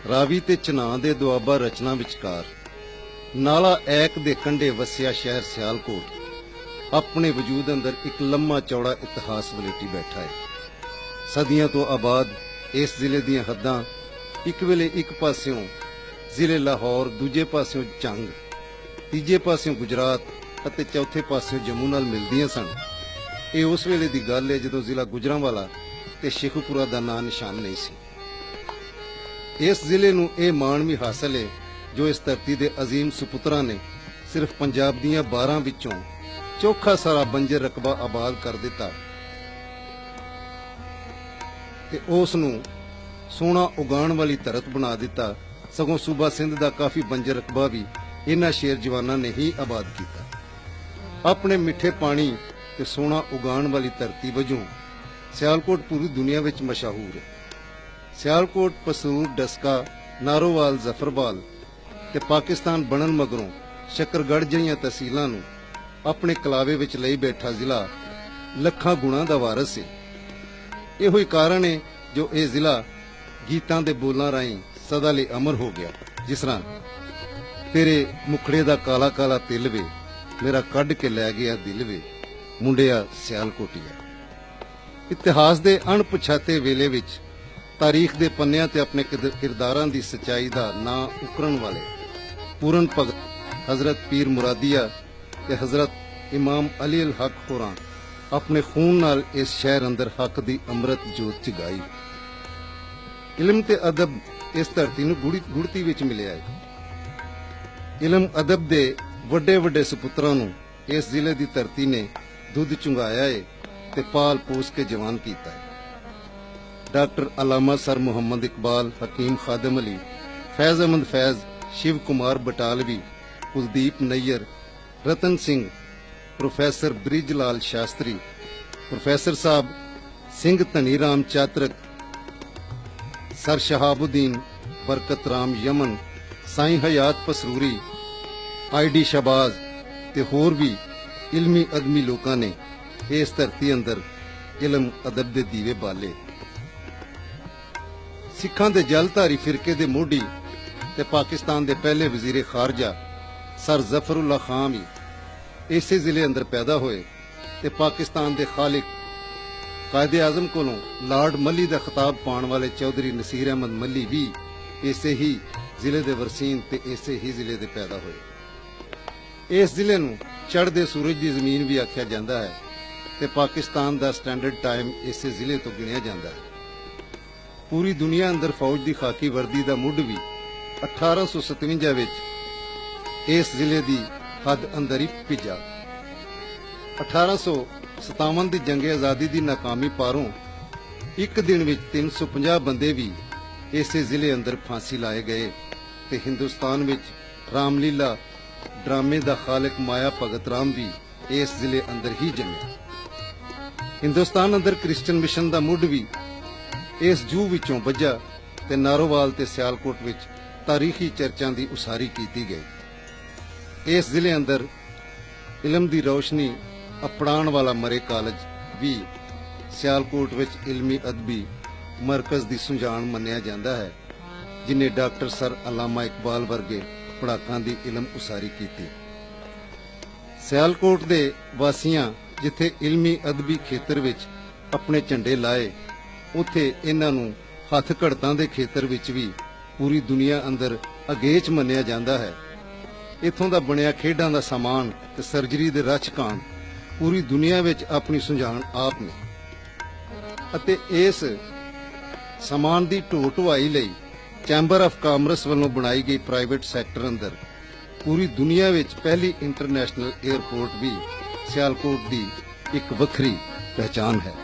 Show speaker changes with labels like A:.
A: ਰਾਵੀ ਤੇ ਚਨਾਹ ਦੇ ਦੁਆਬਾ ਰਚਨਾ ਵਿਚਕਾਰ ਨਾਲਾ ਐਕ ਦੇ ਕੰਢੇ ਵਸਿਆ ਸ਼ਹਿਰ ਸਿਆਲਕੋਟ ਆਪਣੇ ਵਜੂਦ ਅੰਦਰ ਇੱਕ ਲੰਮਾ ਚੌੜਾ ਇਤਿਹਾਸ ਵਲੇਟੀ ਬੈਠਾ ਹੈ। ਸਦੀਆਂ ਤੋਂ ਆਬਾਦ ਇਸ ਜ਼ਿਲ੍ਹੇ ਦੀਆਂ ਹੱਦਾਂ ਇੱਕ ਵੇਲੇ ਇੱਕ ਪਾਸਿਓਂ ਜ਼ਿਲ੍ਹੇ ਲਾਹੌਰ, ਦੂਜੇ ਪਾਸਿਓਂ ਜੰਗ, ਤੀਜੇ ਪਾਸਿਓਂ ਗੁਜਰਾਤ ਅਤੇ ਚੌਥੇ ਪਾਸਿਓਂ ਜੰਮੂ ਨਾਲ ਮਿਲਦੀਆਂ ਸਨ। ਇਹ ਉਸ ਵੇਲੇ ਦੀ ਗੱਲ ਹੈ ਜਦੋਂ ਜ਼ਿਲ੍ਹਾ ਗੁਜਰਾਂਵਾਲਾ ਤੇ ਸ਼ੇਖੂਪੁਰਾ ਦਾ ਨਾਂ ਨਿਸ਼ਾਨ ਨਹੀਂ ਸੀ। ਇਸ ਜ਼ਿਲ੍ਹੇ ਨੂੰ ਇਹ ਮਾਣ ਵੀ ਹਾਸਲ ਹੈ ਜੋ ਇਸ ਧਰਤੀ ਦੇ ਅਜ਼ੀਮ ਸੁਪੁੱਤਰਾਂ ਨੇ ਸਿਰਫ ਪੰਜਾਬ ਦੀਆਂ 12 ਵਿੱਚੋਂ ਚੋਖਾ ਸਾਰਾ ਬੰਜਰ ਰਕਬਾ ਆਬਾਦ ਕਰ ਦਿੱਤਾ ਤੇ ਉਸ ਨੂੰ ਸੋਨਾ ਉਗਾਉਣ ਵਾਲੀ ਧਰਤ ਬਣਾ ਦਿੱਤਾ। ਸਗੋਂ ਸੂਬਾ ਸਿੰਧ ਦਾ ਕਾਫੀ ਬੰਜਰ ਰਕਬਾ ਵੀ ਇਹਨਾਂ ਸ਼ੇਰ ਜਵਾਨਾਂ ਨੇ ਹੀ ਆਬਾਦ ਕੀਤਾ। ਆਪਣੇ ਮਿੱਠੇ ਪਾਣੀ ਤੇ ਸੋਨਾ ਉਗਾਉਣ ਵਾਲੀ ਧਰਤੀ ਵਜੋਂ ਸਿਆਲਕੋਟ ਪੂਰੀ ਦੁਨੀਆ ਵਿੱਚ ਮਸ਼ਹੂਰ ਹੈ। ਸਿਆਲਕੋਟ, ਪਸੂਰ, ਡਸਕਾ, ਨਾਰੋਵਾਲ, ਜ਼ਫਰਵਾਲ ਤੇ ਪਾਕਿਸਤਾਨ ਬਣਨ ਮਗਰੋਂ ਸ਼ੱਕਰਗੜ੍ਹ ਜਿਹੀਆਂ ਤਹਿਸੀਲਾਂ ਨੂੰ ਆਪਣੇ ਕਲਾਵੇ ਵਿੱਚ ਲਈ ਬੈਠਾ ਜ਼ਿਲ੍ਹਾ ਲੱਖਾਂ ਗੁਣਾਂ ਦਾ ਵਾਰਸ ਹੈ। ਇਹੋ ਹੀ ਕਾਰਨ ਹੈ ਜੋ ਇਹ ਜ਼ਿਲ੍ਹਾ ਗੀਤਾਂ ਦੇ ਬੋਲਾਂ ਰਾਹੀਂ ਸਦਾ ਲਈ ਅਮਰ ਹੋ ਗਿਆ। ਜਿਸ ਤਰ੍ਹਾਂ ਤੇਰੇ ਮੁਖੜੇ ਦਾ ਕਾਲਾ ਕਾਲਾ ਤਿਲ ਵੇ, ਮੇਰਾ ਕੱਢ ਕੇ ਲੈ ਗਿਆ ਦਿਲ ਵੇ, ਮੁੰਡਿਆ ਸਿਆਲਕੋਟੀਆ। ਇਤਿਹਾਸ ਦੇ ਅਣਪਛਾਤੇ ਵੇਲੇ ਵਿੱਚ ਤਾਰੀਖ ਦੇ ਪੰਨਿਆਂ ਤੇ ਆਪਣੇ ਕਿਰਦਾਰਾਂ ਦੀ ਸੱਚਾਈ ਦਾ ਨਾਂ ਉਕਰਨ ਵਾਲੇ ਪੂਰਨ ਭਗਤ ਹਜ਼ਰਤ ਪੀਰ ਮੁਰਾਦੀਆ ਤੇ ਹਜ਼ਰਤ ਇਮਾਮ ਅਲੀ ਅਲ ਹਕ ਹੋਰਾਂ ਆਪਣੇ ਖੂਨ ਨਾਲ ਇਸ ਸ਼ਹਿਰ ਅੰਦਰ ਹੱਕ ਦੀ ਅੰਮ੍ਰਿਤ ਜੋਤ ਜਗਾਈ। ਇਲਮ ਤੇ ਅਦਬ ਇਸ ਧਰਤੀ ਨੂੰ ਗੁੜਤੀ ਵਿੱਚ ਮਿਲਿਆ ਹੈ। ਇਲਮ ਅਦਬ ਦੇ ਵੱਡੇ ਵੱਡੇ ਸੁਪੁੱਤਰਾਂ ਨੂੰ ਇਸ ਜ਼ਿਲ੍ਹੇ ਦੀ ਧਰਤੀ ਨੇ ਦੁੱਧ ਚੁੰਗਾਇਆ ਹੈ ਤੇ ਪਾਲ ਪੋਸ ਕੇ ਜਵਾਨ ਕੀਤਾ ਹੈ। ਡਾਕਟਰ ਅਲਾਮਾ ਸਰ ਮੁਹੰਮਦ ਇਕਬਾਲ, ਹਕੀਮ ਖਾਦਮ ਅਲੀ, ਫੈਜ਼ ਅਹਿਮਦ ਫੈਜ਼, ਸ਼ਿਵ ਕੁਮਾਰ ਬਟਾਲਵੀ, ਕੁਲਦੀਪ ਨਈਅਰ, ਰਤਨ ਸਿੰਘ, ਪ੍ਰੋਫੈਸਰ ਬ੍ਰਿਜ ਲਾਲ ਸ਼ਾਸਤਰੀ, ਪ੍ਰੋਫੈਸਰ ਸਾਹਿਬ ਸਿੰਘ ਧਨੀ ਰਾਮ ਚਾਤਰਕ, ਸਰ ਸ਼ਹਾਬੁਦੀਨ, ਬਰਕਤ ਰਾਮ ਯਮਨ, ਸਾਈਂ ਹਯਾਤ ਪਸਰੂਰੀ, ਆਈਡੀ ਸ਼ਬਾਜ਼ ਤੇ ਹੋਰ ਵੀ ਇਲਮੀ ਅਦਮੀ ਲੋਕਾਂ ਨੇ ਇਸ ਧਰਤੀ ਅੰਦਰ ਇਲਮ ਅਦਬ ਦੇ ਦੀਵੇ ਬਾਲੇ। ਸਿੱਖਾਂ ਦੇ ਜਲਧਾਰੀ ਫਿਰਕੇ ਦੇ ਮੋਢੀ ਤੇ ਪਾਕਿਸਤਾਨ ਦੇ ਪਹਿਲੇ ਵਜ਼ੀਰ ਖਾਰਜਾ ਸਰ ਜ਼ਫਰੁੱਲਾ ਖਾਨ ਵੀ ਇਸੇ ਜ਼ਿਲ੍ਹੇ ਅੰਦਰ ਪੈਦਾ ਹੋਏ ਤੇ ਪਾਕਿਸਤਾਨ ਦੇ ਖਾਲਿਕ ਕਾਇਦੇ ਆਜ਼ਮ ਕੋਲੋਂ ਲਾਰਡ ਮੱਲੀ ਦਾ ਖਿਤਾਬ ਪਾਉਣ ਵਾਲੇ ਚੌਧਰੀ ਨਸੀਰ ਅਹਿਮਦ ਮੱਲੀ ਵੀ ਇਸੇ ਹੀ ਜ਼ਿਲ੍ਹੇ ਦੇ ਵਰਸੀਨ ਤੇ ਇਸੇ ਹੀ ਜ਼ਿਲ੍ਹੇ ਦੇ ਪੈਦਾ ਹੋਏ। ਇਸ ਜ਼ਿਲ੍ਹੇ ਨੂੰ ਚੜ੍ਹਦੇ ਸੂਰਜ ਦੀ ਜ਼ਮੀਨ ਵੀ ਆਖਿਆ ਜਾਂਦਾ ਹੈ ਤੇ ਪਾਕਿਸਤਾਨ ਦਾ ਸਟੈਂਡਰਡ ਟਾਈਮ ਇਸੇ ਜ਼ਿਲ੍ਹੇ ਤੋਂ ਗਿਣਿਆ ਜਾਂਦਾ ਹੈ। ਪੂਰੀ ਦੁਨੀਆ ਅੰਦਰ ਫੌਜ ਦੀ ਖਾਕੀ ਵਰਦੀ ਦਾ ਮੁੱਢ ਵੀ 1857 ਵਿੱਚ ਇਸ ਜ਼ਿਲ੍ਹੇ ਦੀ ਹੱਦ ਅੰਦਰ ਹੀ ਭਿੱਜਾ। 1857 ਦੀ ਜੰਗੇ ਆਜ਼ਾਦੀ ਦੀ ਨਾਕਾਮੀ ਪਾਰੋਂ ਇੱਕ ਦਿਨ ਵਿੱਚ 350 ਬੰਦੇ ਵੀ ਇਸੇ ਜ਼ਿਲ੍ਹੇ ਅੰਦਰ ਫਾਂਸੀ ਲਾਏ ਗਏ ਤੇ ਹਿੰਦੁਸਤਾਨ ਵਿੱਚ ਰਾਮਲੀਲਾ ਡਰਾਮੇ ਦਾ ਖਾਲਕ ਮਾਇਆ ਭਗਤ ਰਾਮ ਵੀ ਇਸ ਜ਼ਿਲ੍ਹੇ ਅੰਦਰ ਹੀ ਜੰਮਿਆ। ਹਿੰਦੁਸਤਾਨ ਅੰਦਰ ਕ੍ਰਿਸਚਨ ਮਿਸ਼ਨ ਦਾ ਮੁੱਢ ਵੀ ਇਸ ਜੂਹ ਵਿੱਚੋਂ ਵੱਜਾ ਤੇ ਨਾਰੋਵਾਲ ਤੇ ਸਿਆਲਕੋਟ ਵਿੱਚ ਤਾਰੀਖੀ ਚਰਚਾਂ ਦੀ ਉਸਾਰੀ ਕੀਤੀ ਗਈ। ਇਸ ਜ਼ਿਲ੍ਹੇ ਅੰਦਰ ਇਲਮ ਦੀ ਰੌਸ਼ਨੀ ਅਪੜਾਉਣ ਵਾਲਾ ਮਰੇ ਕਾਲਜ ਵੀ ਸਿਆਲਕੋਟ ਵਿੱਚ ਇਲਮੀ ਅਦਬੀ ਮਰਕਜ਼ ਦੀ ਸੁਝਾਣ ਮੰਨਿਆ ਜਾਂਦਾ ਹੈ, ਜਿਨੇ ਡਾਕਟਰ ਸਰ ਅਲਾਮਾ ਇਕਬਾਲ ਵਰਗੇ ਪੜਾਕਾਂ ਦੀ ਇਲਮ ਉਸਾਰੀ ਕੀਤੀ। ਸਿਆਲਕੋਟ ਦੇ ਵਾਸੀਆਂ ਜਿੱਥੇ ਇਲਮੀ ਅਦਬੀ ਖੇਤਰ ਵਿੱਚ ਆਪਣੇ ਝੰਡੇ ਲਾਏ, ਉੱਥੇ ਇਹਨਾਂ ਨੂੰ ਹੱਥ ਘੜਤਾਂ ਦੇ ਖੇਤਰ ਵਿੱਚ ਵੀ ਪੂਰੀ ਦੁਨੀਆ ਅੰਦਰ ਅਗੇਚ ਮੰਨਿਆ ਜਾਂਦਾ ਹੈ। ਇੱਥੋਂ ਦਾ ਬਣਿਆ ਖੇਡਾਂ ਦਾ ਸਾਮਾਨ ਤੇ ਸਰਜਰੀ ਦੇ ਰਚ-ਕਾਂਡ ਪੂਰੀ ਦੁਨੀਆ ਵਿੱਚ ਆਪਣੀ ਸੁਝਾਣ ਆਪ ਨੇ ਅਤੇ ਇਸ ਸਾਮਾਨ ਦੀ ਢੋ ਢੁਆਈ ਲਈ ਚੈਂਬਰ ਆਫ ਕਾਮਰਸ ਵੱਲੋਂ ਬਣਾਈ ਗਈ ਪ੍ਰਾਈਵੇਟ ਸੈਕਟਰ ਅੰਦਰ ਪੂਰੀ ਦੁਨੀਆ ਵਿੱਚ ਪਹਿਲੀ ਇੰਟਰਨੈਸ਼ਨਲ 에ਅਰਪੋਰਟ ਵੀ ਸਿਆਲਕੋਟ ਦੀ ਇੱਕ ਵੱਖਰੀ ਪਹਿਚਾਣ ਹੈ।